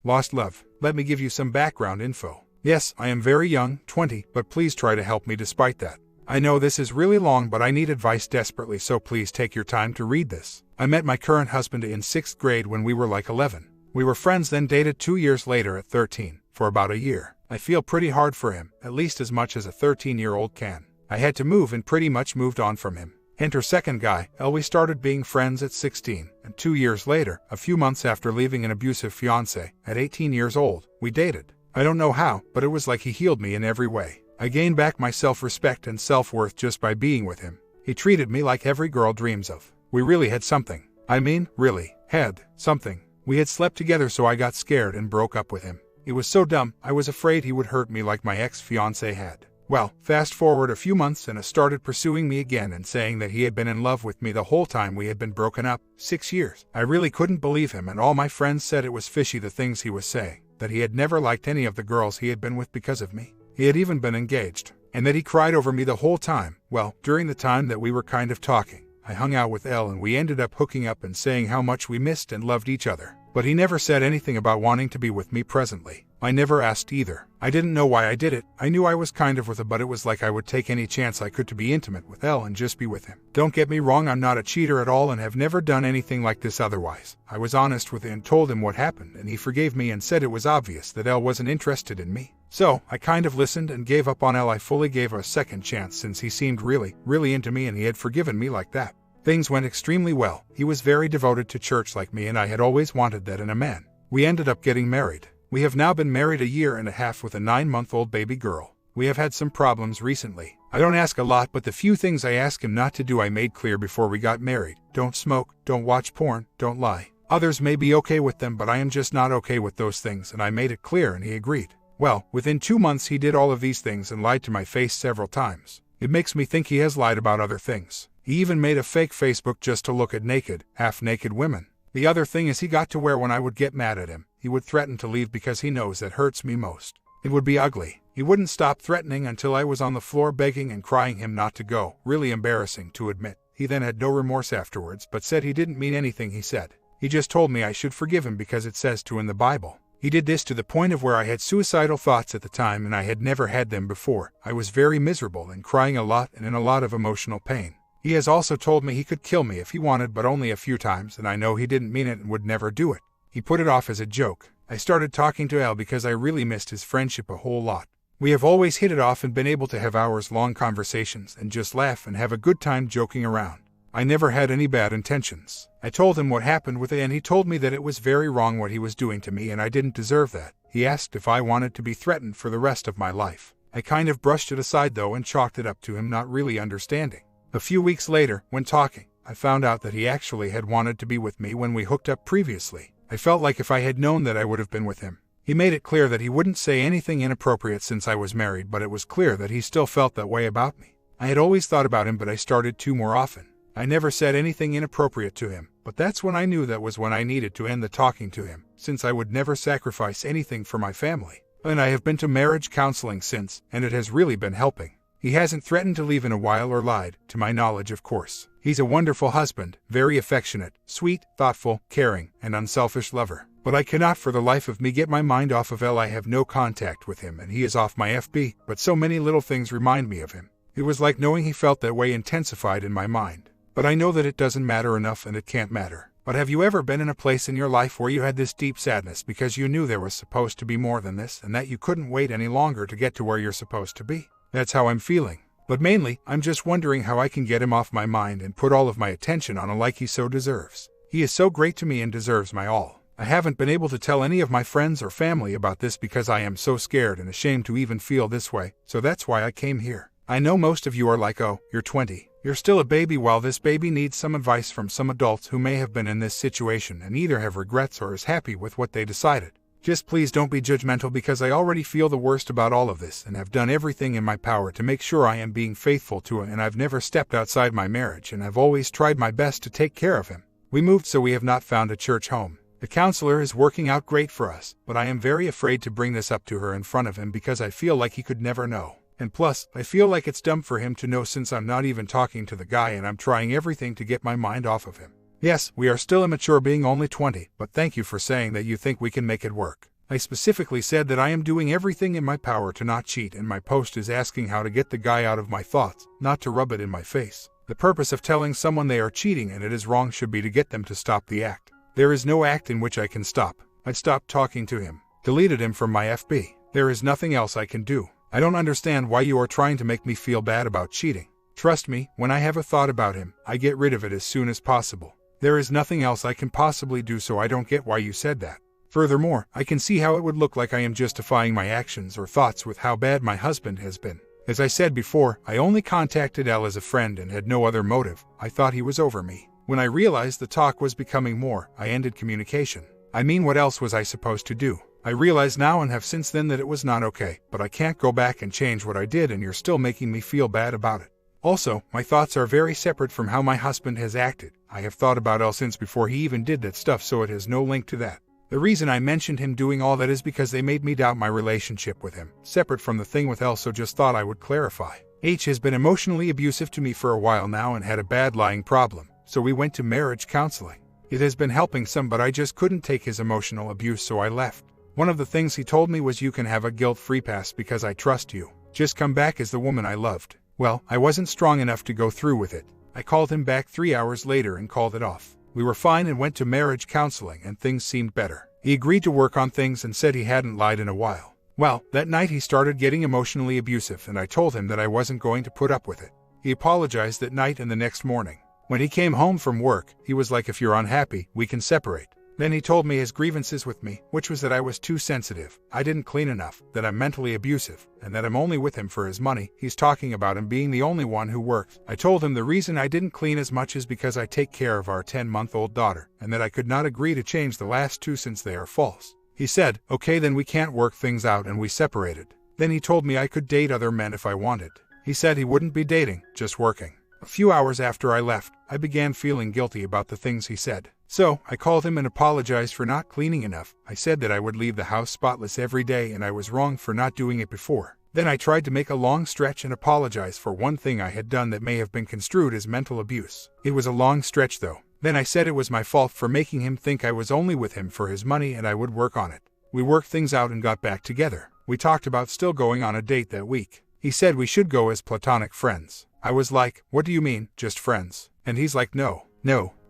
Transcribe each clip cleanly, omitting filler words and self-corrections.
Lost love. Let me give you some background info. Yes, I am very young, 20, but please try to help me despite that. I know this is really long, but I need advice desperately, so please take your time to read this. I met my current husband in 6th grade when we were like 11. We were friends, then dated 2 years later at 13, for about a year. I feel pretty hard for him, at least as much as a 13-year-old can. I had to move and pretty much moved on from him. Enter second guy, L. We started being friends at 16, and 2 years later, a few months after leaving an abusive fiancé, at 18 years old, we dated. I don't know how, but it was like he healed me in every way. I gained back my self-respect and self-worth just by being with him. He treated me like every girl dreams of. We really had something. I mean, really, had something. We had slept together, so I got scared and broke up with him. It was so dumb, I was afraid he would hurt me like my ex-fiancé had. Well, fast forward a few months and he started pursuing me again and saying that he had been in love with me the whole time we had been broken up, 6 years. I really couldn't believe him, and all my friends said it was fishy the things he was saying, that he had never liked any of the girls he had been with because of me. He had even been engaged, and that he cried over me the whole time. Well, during the time that we were kind of talking, I hung out with Elle and we ended up hooking up and saying how much we missed and loved each other. But he never said anything about wanting to be with me presently. I never asked either. I didn't know why I did it. I knew I was kind of with him, but it was like I would take any chance I could to be intimate with Elle and just be with him. Don't get me wrong, I'm not a cheater at all and have never done anything like this otherwise. I was honest with him and told him what happened, and he forgave me and said it was obvious that Elle wasn't interested in me. So, I kind of listened and gave up on Elle. I fully gave her a second chance since he seemed really into me and he had forgiven me like that. Things went extremely well. He was very devoted to church like me, and I had always wanted that in a man. We ended up getting married. We have now been married a year and a half with a 9-month-old baby girl. We have had some problems recently. I don't ask a lot, but the few things I ask him not to do I made clear before we got married. Don't smoke, don't watch porn, don't lie. Others may be okay with them, but I am just not okay with those things, and I made it clear and he agreed. Well, within 2 months he did all of these things and lied to my face several times. It makes me think he has lied about other things. He even made a fake Facebook just to look at naked, half-naked women. The other thing is he got to where when I would get mad at him, he would threaten to leave because he knows that hurts me most. It would be ugly. He wouldn't stop threatening until I was on the floor begging and crying him not to go. Really embarrassing to admit. He then had no remorse afterwards, but said he didn't mean anything he said. He just told me I should forgive him because it says to in the Bible. He did this to the point of where I had suicidal thoughts at the time, and I had never had them before. I was very miserable and crying a lot and in a lot of emotional pain. He has also told me he could kill me if he wanted, but only a few times, and I know he didn't mean it and would never do it. He put it off as a joke. I started talking to Al because I really missed his friendship a whole lot. We have always hit it off and been able to have hours-long conversations and just laugh and have a good time joking around. I never had any bad intentions. I told him what happened with it, and he told me that it was very wrong what he was doing to me and I didn't deserve that. He asked if I wanted to be threatened for the rest of my life. I kind of brushed it aside though and chalked it up to him not really understanding. A few weeks later, when talking, I found out that he actually had wanted to be with me when we hooked up previously. I felt like if I had known that I would have been with him. He made it clear that he wouldn't say anything inappropriate since I was married, but it was clear that he still felt that way about me. I had always thought about him, but I started to more often. I never said anything inappropriate to him, but that's when I knew that was when I needed to end the talking to him, since I would never sacrifice anything for my family. And I have been to marriage counseling since, and it has really been helping. He hasn't threatened to leave in a while or lied, to my knowledge of course. He's a wonderful husband, very affectionate, sweet, thoughtful, caring, and unselfish lover. But I cannot for the life of me get my mind off of L. I have no contact with him and he is off my FB, but so many little things remind me of him. It was like knowing he felt that way intensified in my mind. But I know that it doesn't matter enough and it can't matter. But have you ever been in a place in your life where you had this deep sadness because you knew there was supposed to be more than this and that you couldn't wait any longer to get to where you're supposed to be? That's how I'm feeling. But mainly, I'm just wondering how I can get him off my mind and put all of my attention on him like he so deserves. He is so great to me and deserves my all. I haven't been able to tell any of my friends or family about this because I am so scared and ashamed to even feel this way, so that's why I came here. I know most of you are like, oh, you're 20. You're still a baby, while this baby needs some advice from some adults who may have been in this situation and either have regrets or is happy with what they decided. Just please don't be judgmental because I already feel the worst about all of this and have done everything in my power to make sure I am being faithful to him, and I've never stepped outside my marriage and I've always tried my best to take care of him. We moved, so we have not found a church home. The counselor is working out great for us, but I am very afraid to bring this up to her in front of him because I feel like he could never know. And plus, I feel like it's dumb for him to know since I'm not even talking to the guy and I'm trying everything to get my mind off of him. Yes, we are still immature being only 20, but thank you for saying that you think we can make it work. I specifically said that I am doing everything in my power to not cheat, and my post is asking how to get the guy out of my thoughts, not to rub it in my face. The purpose of telling someone they are cheating and it is wrong should be to get them to stop the act. There is no act in which I can stop. I stopped talking to him. Deleted him from my FB. There is nothing else I can do. I don't understand why you are trying to make me feel bad about cheating. Trust me, when I have a thought about him, I get rid of it as soon as possible. There is nothing else I can possibly do, so I don't get why you said that. Furthermore, I can see how it would look like I am justifying my actions or thoughts with how bad my husband has been. As I said before, I only contacted L as a friend and had no other motive. I thought he was over me. When I realized the talk was becoming more, I ended communication. I mean, what else was I supposed to do? I realize now and have since then that it was not okay, but I can't go back and change what I did, and you're still making me feel bad about it. Also, my thoughts are very separate from how my husband has acted. I have thought about L since before he even did that stuff, so it has no link to that. The reason I mentioned him doing all that is because they made me doubt my relationship with him, separate from the thing with L, so just thought I would clarify. H has been emotionally abusive to me for a while now and had a bad lying problem, so we went to marriage counseling. It has been helping some, but I just couldn't take his emotional abuse, so I left. One of the things he told me was, you can have a guilt-free pass because I trust you. Just come back as the woman I loved. Well, I wasn't strong enough to go through with it. I called him back 3 hours later and called it off. We were fine and went to marriage counseling, and things seemed better. He agreed to work on things and said he hadn't lied in a while. Well, that night he started getting emotionally abusive, and I told him that I wasn't going to put up with it. He apologized that night, and the next morning, when he came home from work, he was like, if you're unhappy, we can separate. Then he told me his grievances with me, which was that I was too sensitive, I didn't clean enough, that I'm mentally abusive, and that I'm only with him for his money. He's talking about him being the only one who works. I told him the reason I didn't clean as much is because I take care of our 10-month-old daughter, and that I could not agree to change the last 2 since they are false. He said, okay, then we can't work things out, and we separated. Then he told me I could date other men if I wanted. He said he wouldn't be dating, just working. A few hours after I left, I began feeling guilty about the things he said. So, I called him and apologized for not cleaning enough. I said that I would leave the house spotless every day and I was wrong for not doing it before. Then I tried to make a long stretch and apologize for one thing I had done that may have been construed as mental abuse. It was a long stretch though. Then I said it was my fault for making him think I was only with him for his money and I would work on it. We worked things out and got back together. We talked about still going on a date that week. He said we should go as platonic friends. I was like, what do you mean, just friends? And he's like, no,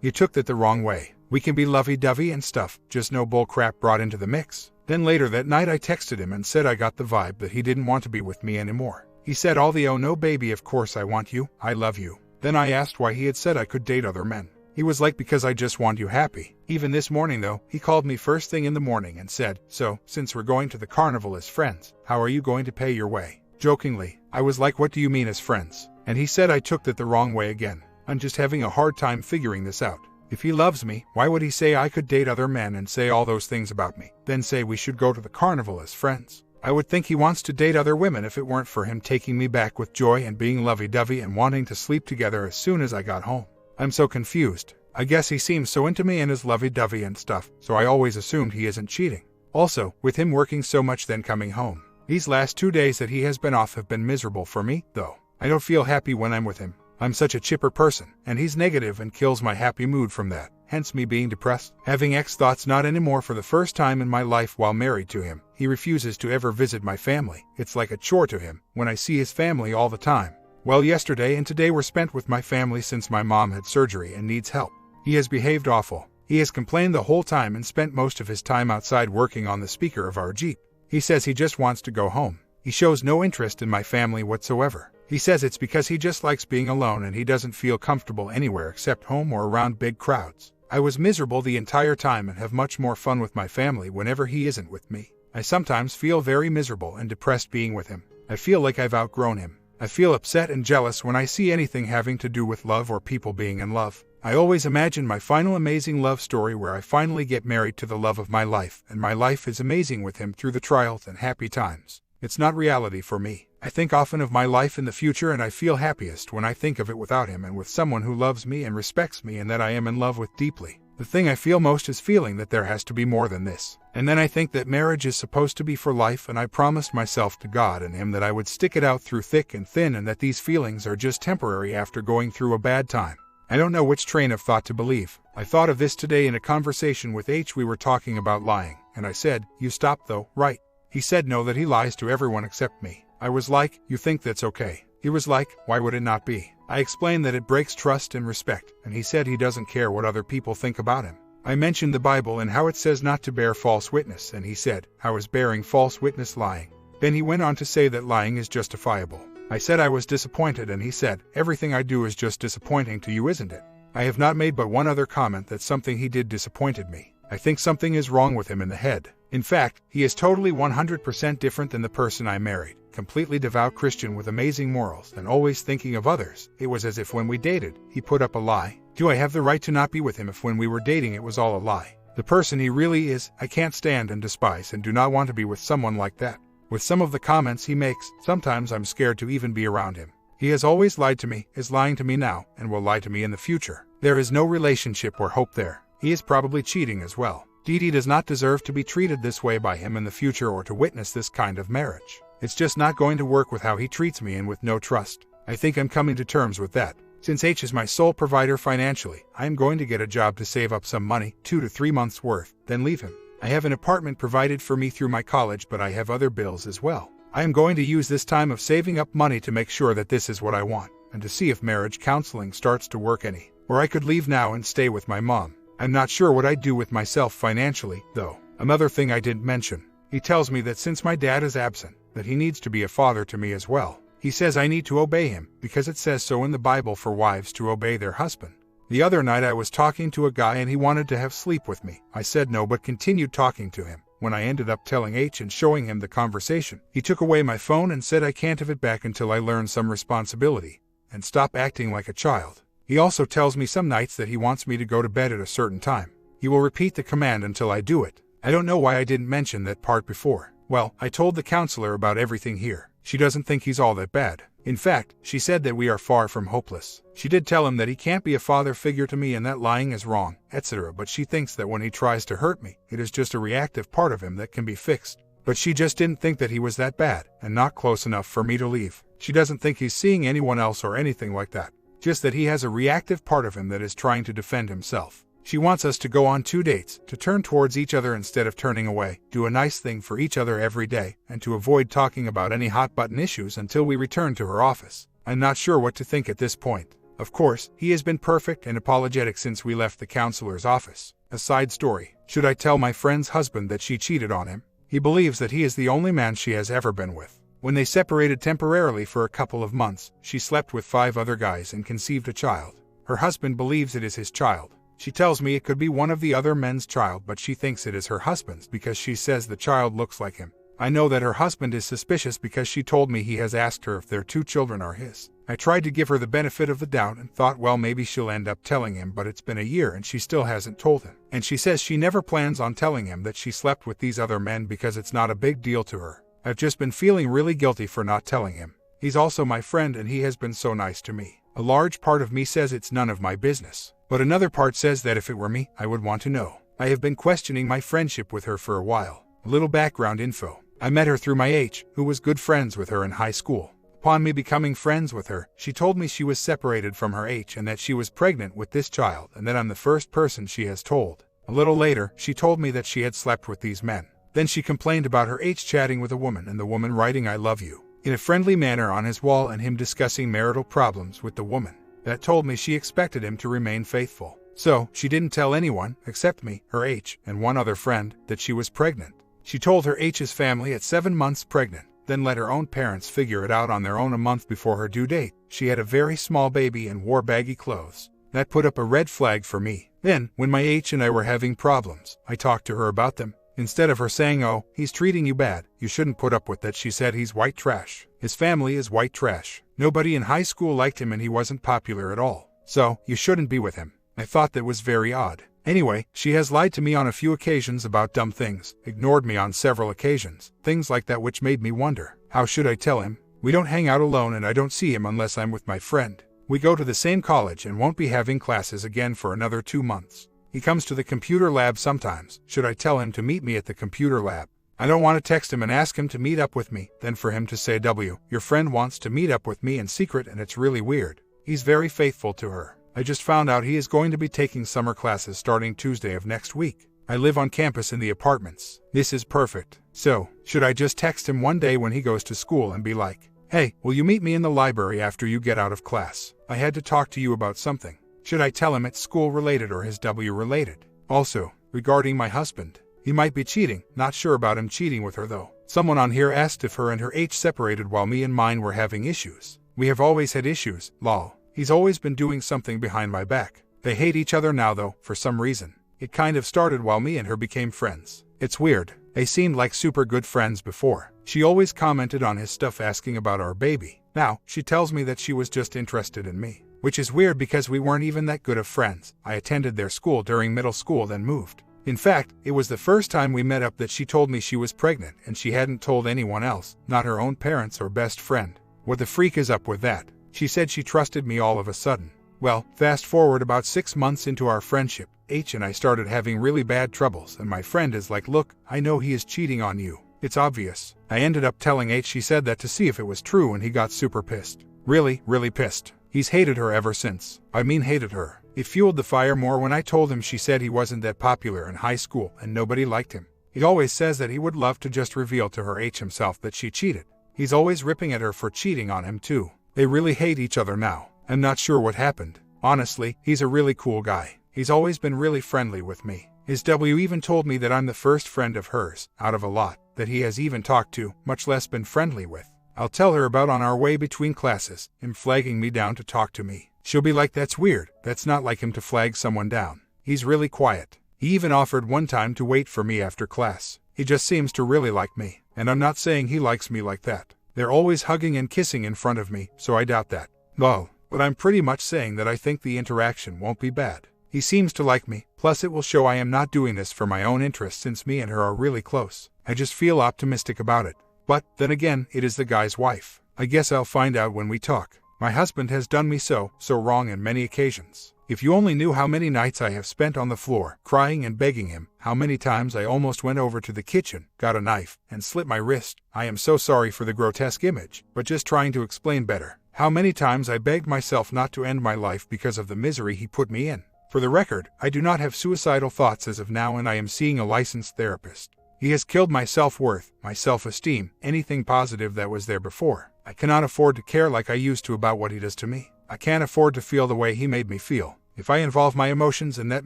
you took that the wrong way. We can be lovey-dovey and stuff, just no bull crap brought into the mix. Then later that night I texted him and said I got the vibe that he didn't want to be with me anymore. He said all the, oh no baby, of course I want you, I love you. Then I asked why he had said I could date other men. He was like, because I just want you happy. Even this morning though, he called me first thing in the morning and said, so, since we're going to the carnival as friends, how are you going to pay your way? Jokingly, I was like, what do you mean as friends? And he said I took that the wrong way again. I'm just having a hard time figuring this out. If he loves me, why would he say I could date other men and say all those things about me, then say we should go to the carnival as friends? I would think he wants to date other women if it weren't for him taking me back with joy and being lovey-dovey and wanting to sleep together as soon as I got home. I'm so confused. I guess he seems so into me and is lovey-dovey and stuff, so I always assumed he isn't cheating. Also, with him working so much then coming home, these last 2 days that he has been off have been miserable for me, though. I don't feel happy when I'm with him. I'm such a chipper person, and he's negative and kills my happy mood from that, hence me being depressed. Having ex thoughts not anymore for the first time in my life while married to him. He refuses to ever visit my family. It's like a chore to him, when I see his family all the time. Well, yesterday and today were spent with my family since my mom had surgery and needs help. He has behaved awful. He has complained the whole time and spent most of his time outside working on the speaker of our Jeep. He says he just wants to go home. He shows no interest in my family whatsoever. He says it's because he just likes being alone and he doesn't feel comfortable anywhere except home or around big crowds. I was miserable the entire time and have much more fun with my family whenever he isn't with me. I sometimes feel very miserable and depressed being with him. I feel like I've outgrown him. I feel upset and jealous when I see anything having to do with love or people being in love. I always imagine my final amazing love story where I finally get married to the love of my life and my life is amazing with him through the trials and happy times. It's not reality for me. I think often of my life in the future and I feel happiest when I think of it without him and with someone who loves me and respects me and that I am in love with deeply. The thing I feel most is feeling that there has to be more than this. And then I think that marriage is supposed to be for life and I promised myself to God and him that I would stick it out through thick and thin and that these feelings are just temporary after going through a bad time. I don't know which train of thought to believe. I thought of this today in a conversation with H. We were talking about lying, and I said, "You stopped though, right?" He said no, that he lies to everyone except me. I was like, "You think that's okay?" He was like, "Why would it not be?" I explained that it breaks trust and respect, and he said he doesn't care what other people think about him. I mentioned the Bible and how it says not to bear false witness, and he said, "How is bearing false witness lying?" Then he went on to say that lying is justifiable. I said I was disappointed, and he said, "Everything I do is just disappointing to you, isn't it?" I have not made but one other comment, that something he did disappointed me. I think something is wrong with him in the head. In fact, he is totally 100% different than the person I married. Completely devout Christian with amazing morals and always thinking of others. It was as if when we dated, he put up a lie. Do I have the right to not be with him if when we were dating it was all a lie? The person he really is, I can't stand and despise and do not want to be with someone like that. With some of the comments he makes, sometimes I'm scared to even be around him. He has always lied to me, is lying to me now, and will lie to me in the future. There is no relationship or hope there. He is probably cheating as well. Dee does not deserve to be treated this way by him in the future or to witness this kind of marriage. It's just not going to work with how he treats me and with no trust. I think I'm coming to terms with that. Since H is my sole provider financially, I am going to get a job to save up some money, 2 to 3 months worth, then leave him. I have an apartment provided for me through my college, but I have other bills as well. I am going to use this time of saving up money to make sure that this is what I want, and to see if marriage counseling starts to work any. Or I could leave now and stay with my mom. I'm not sure what I'd do with myself financially, though. Another thing I didn't mention. He tells me that since my dad is absent, that he needs to be a father to me as well. He says I need to obey him, because it says so in the Bible for wives to obey their husband. The other night I was talking to a guy and he wanted to have sleep with me. I said no, but continued talking to him. When I ended up telling H and showing him the conversation, he took away my phone and said I can't have it back until I learn some responsibility and stop acting like a child. He also tells me some nights that he wants me to go to bed at a certain time. He will repeat the command until I do it. I don't know why I didn't mention that part before. Well, I told the counselor about everything here. She doesn't think he's all that bad. In fact, she said that we are far from hopeless. She did tell him that he can't be a father figure to me and that lying is wrong, etc. But she thinks that when he tries to hurt me, it is just a reactive part of him that can be fixed. But she just didn't think that he was that bad and not close enough for me to leave. She doesn't think he's seeing anyone else or anything like that. Just that he has a reactive part of him that is trying to defend himself. She wants us to go on 2 dates, to turn towards each other instead of turning away, do a nice thing for each other every day, and to avoid talking about any hot-button issues until we return to her office. I'm not sure what to think at this point. Of course, he has been perfect and apologetic since we left the counselor's office. A side story. Should I tell my friend's husband that she cheated on him? He believes that he is the only man she has ever been with. When they separated temporarily for a couple of months, she slept with 5 other guys and conceived a child. Her husband believes it is his child. She tells me it could be one of the other men's child, but she thinks it is her husband's because she says the child looks like him. I know that her husband is suspicious because she told me he has asked her if their 2 children are his. I tried to give her the benefit of the doubt and thought, well, maybe she'll end up telling him, but it's been a year and she still hasn't told him. And she says she never plans on telling him that she slept with these other men because it's not a big deal to her. I've just been feeling really guilty for not telling him. He's also my friend and he has been so nice to me. A large part of me says it's none of my business. But another part says that if it were me, I would want to know. I have been questioning my friendship with her for a while. A little background info. I met her through my H, who was good friends with her in high school. Upon me becoming friends with her, she told me she was separated from her H and that she was pregnant with this child and that I'm the first person she has told. A little later, she told me that she had slept with these men. Then she complained about her H chatting with a woman and the woman writing "I love you" in a friendly manner on his wall and him discussing marital problems with the woman. That told me she expected him to remain faithful. So, she didn't tell anyone, except me, her H, and one other friend, that she was pregnant. She told her H's family at 7 months pregnant, then let her own parents figure it out on their own a month before her due date. She had a very small baby and wore baggy clothes. That put up a red flag for me. Then, when my H and I were having problems, I talked to her about them. Instead of her saying, "Oh, he's treating you bad, you shouldn't put up with that," she said he's white trash. His family is white trash. Nobody in high school liked him and he wasn't popular at all. So, you shouldn't be with him. I thought that was very odd. Anyway, she has lied to me on a few occasions about dumb things, ignored me on several occasions, things like that which made me wonder, how should I tell him? We don't hang out alone and I don't see him unless I'm with my friend. We go to the same college and won't be having classes again for another 2 months. He comes to the computer lab sometimes. Should I tell him to meet me at the computer lab? I don't want to text him and ask him to meet up with me, then for him to say, "W, your friend wants to meet up with me in secret and it's really weird." He's very faithful to her. I just found out he is going to be taking summer classes starting Tuesday of next week. I live on campus in the apartments. This is perfect. So, should I just text him one day when he goes to school and be like, "Hey, will you meet me in the library after you get out of class? I had to talk to you about something." Should I tell him it's school related or his W related? Also, regarding my husband, he might be cheating. Not sure about him cheating with her though. Someone on here asked if her and her H separated while me and mine were having issues. We have always had issues, lol. He's always been doing something behind my back. They hate each other now though, for some reason. It kind of started while me and her became friends. It's weird. They seemed like super good friends before. She always commented on his stuff asking about our baby. Now, she tells me that she was just interested in me. Which is weird because we weren't even that good of friends. I attended their school during middle school then moved. In fact, it was the first time we met up that she told me she was pregnant and she hadn't told anyone else, not her own parents or best friend. What the freak is up with that? She said she trusted me all of a sudden. Well, fast forward about 6 months into our friendship, H and I started having really bad troubles and my friend is like, "Look, I know he is cheating on you. It's obvious." I ended up telling H she said that to see if it was true and he got super pissed. Really, really pissed. He's hated her ever since. I mean hated her. It fueled the fire more when I told him she said he wasn't that popular in high school and nobody liked him. He always says that he would love to just reveal to her H himself that she cheated. He's always ripping at her for cheating on him too. They really hate each other now. I'm not sure what happened. Honestly, he's a really cool guy. He's always been really friendly with me. His W even told me that I'm the first friend of hers, out of a lot, that he has even talked to, much less been friendly with. I'll tell her about on our way between classes, him flagging me down to talk to me. She'll be like, "That's weird. That's not like him to flag someone down. He's really quiet." He even offered one time to wait for me after class. He just seems to really like me. And I'm not saying he likes me like that. They're always hugging and kissing in front of me, so I doubt that. Lol. But I'm pretty much saying that I think the interaction won't be bad. He seems to like me, plus it will show I am not doing this for my own interest since me and her are really close. I just feel optimistic about it. But, then again, it is the guy's wife. I guess I'll find out when we talk. My husband has done me so wrong on many occasions. If you only knew how many nights I have spent on the floor, crying and begging him, how many times I almost went over to the kitchen, got a knife, and slit my wrist. I am so sorry for the grotesque image, but just trying to explain better. How many times I begged myself not to end my life because of the misery he put me in. For the record, I do not have suicidal thoughts as of now and I am seeing a licensed therapist. He has killed my self-worth, my self-esteem, anything positive that was there before. I cannot afford to care like I used to about what he does to me. I can't afford to feel the way he made me feel. If I involve my emotions in that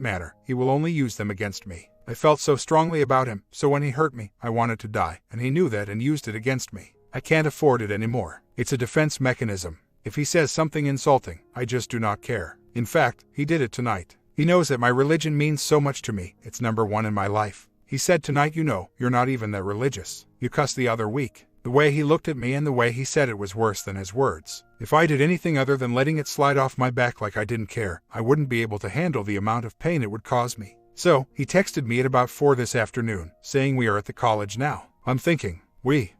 matter, he will only use them against me. I felt so strongly about him, so when he hurt me, I wanted to die, and he knew that and used it against me. I can't afford it anymore. It's a defense mechanism. If he says something insulting, I just do not care. In fact, he did it tonight. He knows that my religion means so much to me, it's number one in my life. He said tonight, "You know, you're not even that religious. You cussed the other week." The way he looked at me and the way he said it was worse than his words. If I did anything other than letting it slide off my back like I didn't care, I wouldn't be able to handle the amount of pain it would cause me. So, he texted me at about 4 this afternoon, saying we are at the college now. I'm thinking,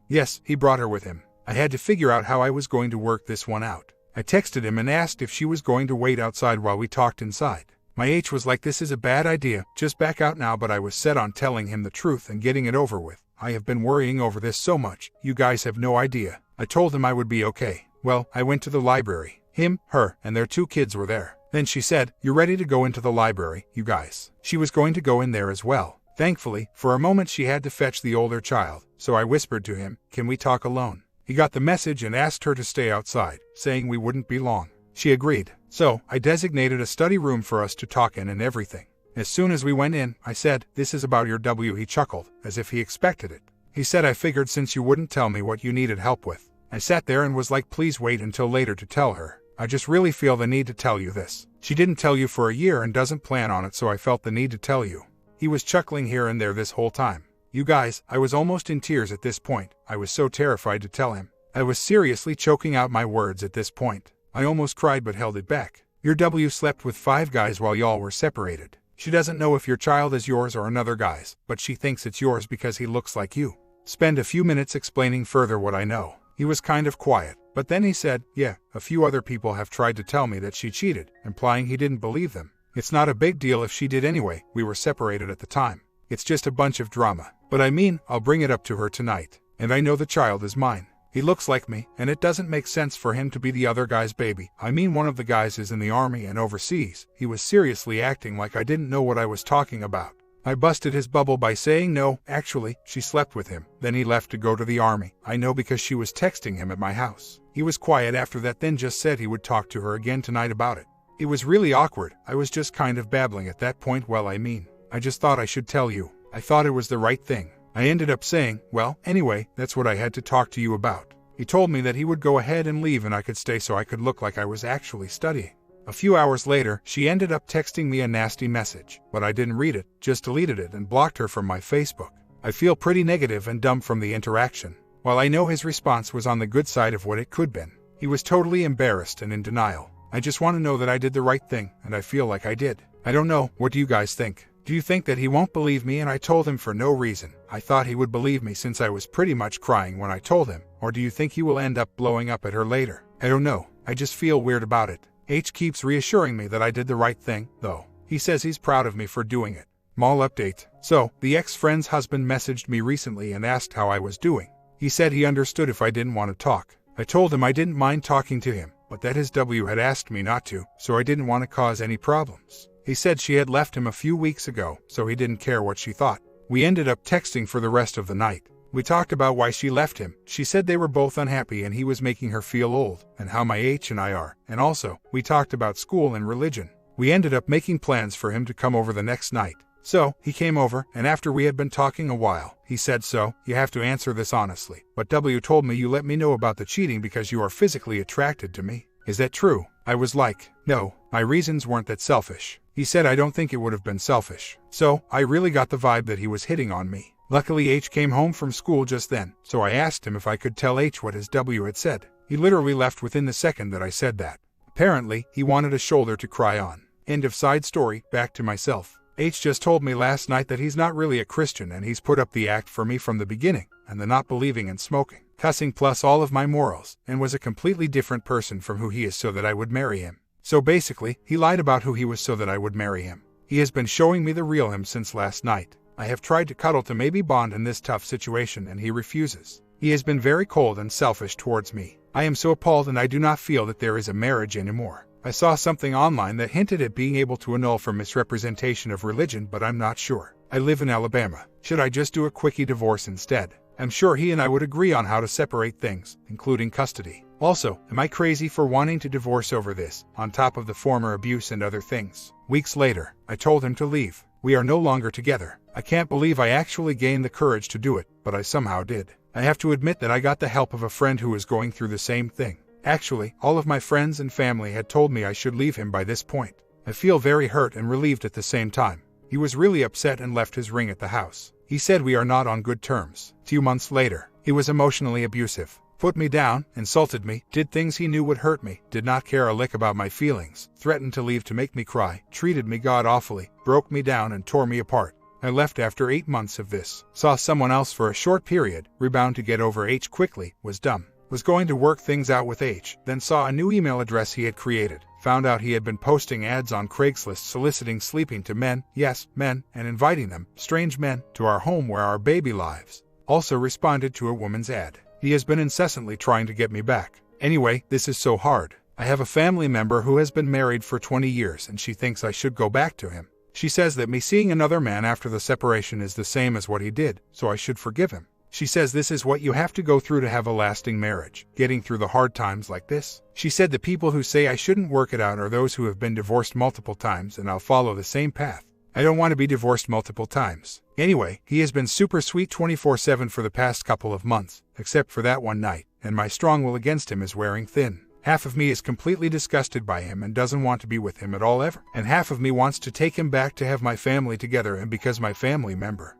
yes, he brought her with him. I had to figure out how I was going to work this one out. I texted him and asked if she was going to wait outside while we talked inside. My H was like, "This is a bad idea, just back out now," but I was set on telling him the truth and getting it over with. I have been worrying over this so much, you guys have no idea. I told him I would be okay. Well, I went to the library. Him, her, and their 2 kids were there. Then she said, "You're ready to go into the library, you guys." She was going to go in there as well. Thankfully, for a moment she had to fetch the older child, so I whispered to him, "Can we talk alone?" He got the message and asked her to stay outside, saying we wouldn't be long. She agreed. So, I designated a study room for us to talk in and everything. As soon as we went in, I said, "This is about your W." He chuckled, as if he expected it. He said, "I figured since you wouldn't tell me what you needed help with." I sat there and was like, "Please wait until later to tell her. I just really feel the need to tell you this. She didn't tell you for a year and doesn't plan on it, so I felt the need to tell you." He was chuckling here and there this whole time. You guys, I was almost in tears at this point. I was so terrified to tell him. I was seriously choking out my words at this point. I almost cried but held it back. Your W slept with 5 guys while y'all were separated. She doesn't know if your child is yours or another guy's, but she thinks it's yours because he looks like you. Spend a few minutes explaining further what I know. He was kind of quiet, but then he said, "Yeah, a few other people have tried to tell me that she cheated," implying he didn't believe them. "It's not a big deal if she did anyway, we were separated at the time. It's just a bunch of drama. But I mean, I'll bring it up to her tonight. And I know the child is mine." He looks like me, and it doesn't make sense for him to be the other guy's baby. I mean, one of the guys is in the army and overseas. He was seriously acting like I didn't know what I was talking about. I busted his bubble by saying no, actually, she slept with him. Then he left to go to the army. I know because she was texting him at my house. He was quiet after that, then just said he would talk to her again tonight about it. It was really awkward. I was just kind of babbling at that point. Well, I mean, I just thought I should tell you. I thought it was the right thing. I ended up saying, well, anyway, that's what I had to talk to you about. He told me that he would go ahead and leave and I could stay so I could look like I was actually studying. A few hours later, she ended up texting me a nasty message, but I didn't read it, just deleted it and blocked her from my Facebook. I feel pretty negative and dumb from the interaction. While I know his response was on the good side of what it could been, he was totally embarrassed and in denial. I just want to know that I did the right thing, and I feel like I did. I don't know, what do you guys think? Do you think that he won't believe me and I told him for no reason? I thought he would believe me since I was pretty much crying when I told him. Or do you think he will end up blowing up at her later? I don't know, I just feel weird about it. H keeps reassuring me that I did the right thing, though. He says he's proud of me for doing it. Mall update. So, the ex-friend's husband messaged me recently and asked how I was doing. He said he understood if I didn't want to talk. I told him I didn't mind talking to him, but that his W had asked me not to, so I didn't want to cause any problems. He said she had left him a few weeks ago, so he didn't care what she thought. We ended up texting for the rest of the night. We talked about why she left him. She said they were both unhappy and he was making her feel old, and how my H and I are. And also, we talked about school and religion. We ended up making plans for him to come over the next night. So, he came over, and after we had been talking a while, he said, so, you have to answer this honestly. But W told me you let me know about the cheating because you are physically attracted to me. Is that true? I was like, no, my reasons weren't that selfish. He said I don't think it would have been selfish. So, I really got the vibe that he was hitting on me. Luckily H came home from school just then, so I asked him if I could tell H what his W had said. He literally left within the second that I said that. Apparently, he wanted a shoulder to cry on. End of side story, back to myself. H just told me last night that he's not really a Christian and he's put up the act for me from the beginning, and the not believing and smoking, cussing plus all of my morals, and was a completely different person from who he is so that I would marry him. So basically, he lied about who he was so that I would marry him. He has been showing me the real him since last night. I have tried to cuddle to maybe bond in this tough situation and he refuses. He has been very cold and selfish towards me. I am so appalled and I do not feel that there is a marriage anymore. I saw something online that hinted at being able to annul for misrepresentation of religion, but I'm not sure. I live in Alabama. Should I just do a quickie divorce instead? I'm sure he and I would agree on how to separate things, including custody. Also, am I crazy for wanting to divorce over this, on top of the former abuse and other things? Weeks later, I told him to leave. We are no longer together. I can't believe I actually gained the courage to do it, but I somehow did. I have to admit that I got the help of a friend who was going through the same thing. Actually, all of my friends and family had told me I should leave him by this point. I feel very hurt and relieved at the same time. He was really upset and left his ring at the house. He said we are not on good terms. 2 months later, he was emotionally abusive. Put me down, insulted me, did things he knew would hurt me, did not care a lick about my feelings, threatened to leave to make me cry, treated me god-awfully, broke me down and tore me apart. I left after 8 months of this, saw someone else for a short period, rebound to get over H quickly, was dumb. Was going to work things out with H, then saw a new email address he had created, found out he had been posting ads on Craigslist soliciting sleeping to men, yes, men, and inviting them, strange men, to our home where our baby lives. Also responded to a woman's ad. He has been incessantly trying to get me back. Anyway, this is so hard. I have a family member who has been married for 20 years and she thinks I should go back to him. She says that me seeing another man after the separation is the same as what he did, so I should forgive him. She says this is what you have to go through to have a lasting marriage, getting through the hard times like this. She said the people who say I shouldn't work it out are those who have been divorced multiple times and I'll follow the same path. I don't want to be divorced multiple times. Anyway, he has been super sweet 24/7 for the past couple of months, except for that one night, and my strong will against him is wearing thin. Half of me is completely disgusted by him and doesn't want to be with him at all ever, and half of me wants to take him back to have my family together, and because my family member,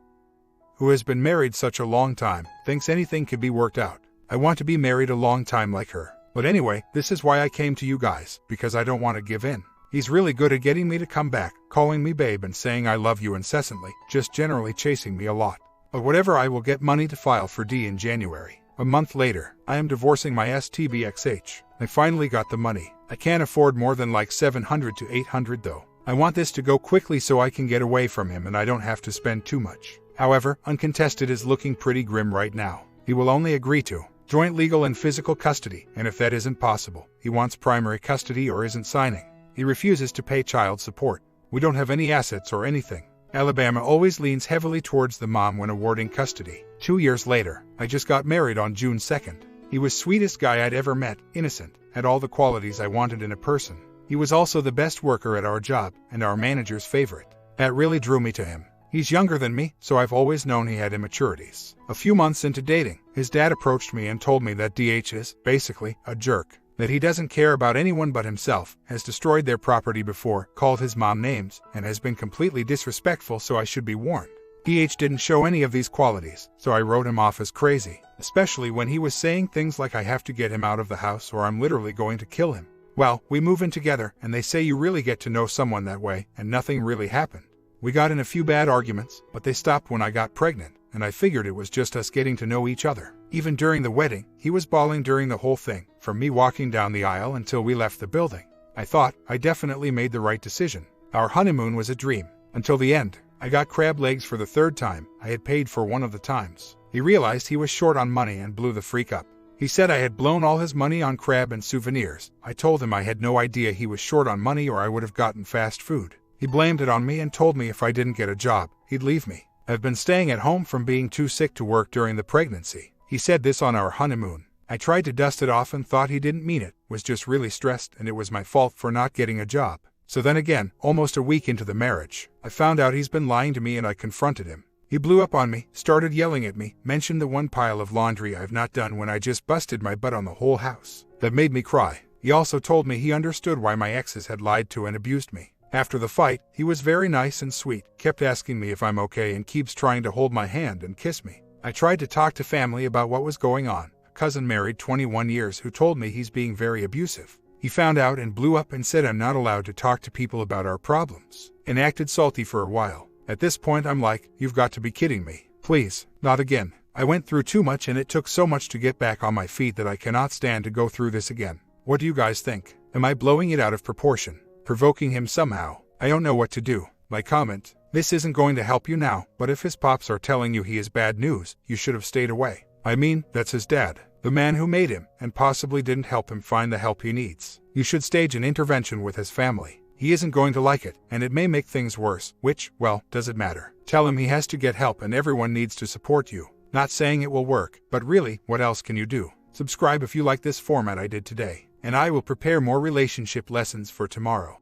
who has been married such a long time, thinks anything could be worked out. I want to be married a long time like her. But anyway, this is why I came to you guys, because I don't want to give in. He's really good at getting me to come back, calling me babe and saying I love you incessantly, just generally chasing me a lot. But whatever, I will get money to file for D in January. A month later, I am divorcing my STBXH. I finally got the money. I can't afford more than like $700 to $800 though. I want this to go quickly so I can get away from him and I don't have to spend too much. However, uncontested is looking pretty grim right now. He will only agree to joint legal and physical custody, and if that isn't possible, he wants primary custody or isn't signing. He refuses to pay child support. We don't have any assets or anything. Alabama always leans heavily towards the mom when awarding custody. 2 years later, I just got married on June 2nd. He was sweetest guy I'd ever met, innocent, had all the qualities I wanted in a person. He was also the best worker at our job, and our manager's favorite. That really drew me to him. He's younger than me, so I've always known he had immaturities. A few months into dating, his dad approached me and told me that DH is, basically, a jerk. That he doesn't care about anyone but himself, has destroyed their property before, called his mom names, and has been completely disrespectful, so I should be warned. DH didn't show any of these qualities, so I wrote him off as crazy, especially when he was saying things like I have to get him out of the house or I'm literally going to kill him. Well, we move in together, and they say you really get to know someone that way, and nothing really happened. We got in a few bad arguments, but they stopped when I got pregnant, and I figured it was just us getting to know each other. Even during the wedding, he was bawling during the whole thing, from me walking down the aisle until we left the building. I thought I definitely made the right decision. Our honeymoon was a dream. Until the end. I got crab legs for the third time. I had paid for one of the times. He realized he was short on money and blew the freak up. He said I had blown all his money on crab and souvenirs. I told him I had no idea he was short on money or I would have gotten fast food. He blamed it on me and told me if I didn't get a job, he'd leave me. I've been staying at home from being too sick to work during the pregnancy. He said this on our honeymoon. I tried to dust it off and thought he didn't mean it, was just really stressed and it was my fault for not getting a job. So then again, almost a week into the marriage, I found out he's been lying to me and I confronted him. He blew up on me, started yelling at me, mentioned the one pile of laundry I've not done when I just busted my butt on the whole house. That made me cry. He also told me he understood why my exes had lied to and abused me. After the fight, he was very nice and sweet, kept asking me if I'm okay and keeps trying to hold my hand and kiss me. I tried to talk to family about what was going on. A cousin married 21 years who told me he's being very abusive. He found out and blew up and said I'm not allowed to talk to people about our problems, and acted salty for a while. At this point I'm like, you've got to be kidding me. Please, not again. I went through too much and it took so much to get back on my feet that I cannot stand to go through this again. What do you guys think? Am I blowing it out of proportion? Provoking him somehow? I don't know what to do. My comment, this isn't going to help you now, but if his pops are telling you he is bad news, you should have stayed away. I mean, that's his dad, the man who made him, and possibly didn't help him find the help he needs. You should stage an intervention with his family. He isn't going to like it, and it may make things worse, which, well, does it matter? Tell him he has to get help and everyone needs to support you. Not saying it will work, but really, what else can you do? Subscribe if you like this format I did today, and I will prepare more relationship lessons for tomorrow.